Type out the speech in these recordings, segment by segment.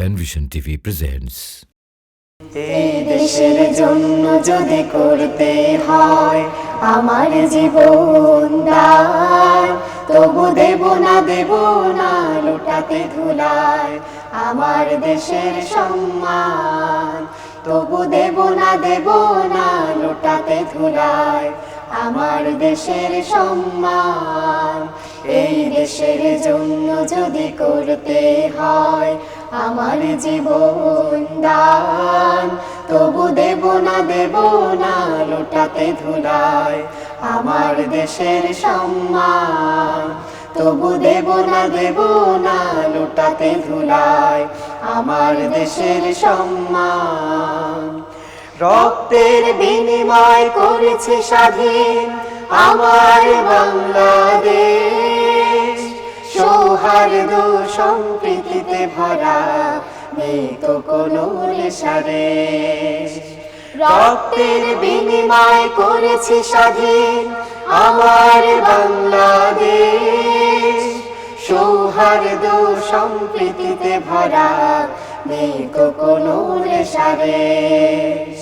Panvision TV presents. এই দেশের জন্য যদি করতে হয় আমার জীবন দান, তবু দেব না লুটাতে ধুলায় আমার দেশের সম্মান। তবু দেব না লুটাতে ধুলায় আমার দেশের সম্মান। এই দেশের জন্য যদি করতে হয় আমার জীবন দান, তবু দেব না লুটাতে ধুলায় আমার দেশের সম্মান। তবু দেব না লুটাতে ধুলায় আমার দেশের সম্মান। রক্তের বিনিময় করেছে স্বাধীন আমার বাংলাদেশ, সৌহার্দ্য সম্প্রীতিতে ভরা নেই তো কোনো রেশারেশ। রক্তের বিনিময় করেছে স্বাধীন আমার বাংলাদেশ, সৌহার্দ্য সম্প্রীতিতে ভরা নেই তো কোনো রেশারেশ।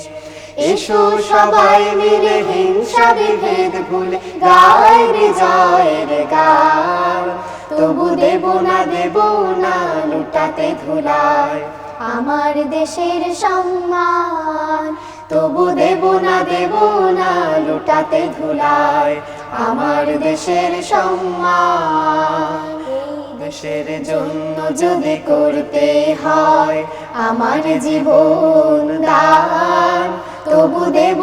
এসো সবাই মিলে হিংসা বিভেদ ভুলে গাই বিজয়ের গান, তবু দেব না লুটাতে ধুলায় আমার দেশের সম্মান। তবু দেব না লুটাতে ধুলায় আমার দেশের সম্মান। দেশের জন্য যদি করতে হয় আমার জীবন দান, তবু দেব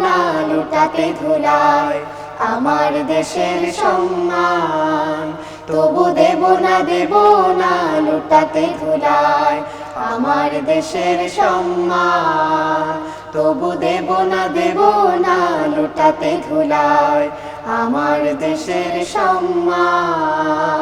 না লুটাতে ধুলায় আমার দেশের সম্মান। তবু দেব না লুটাতে ধুলায় আমার দেশের সম্মান। তবু দেব না লুটাতে ধুলায় আমার দেশের সম্মান।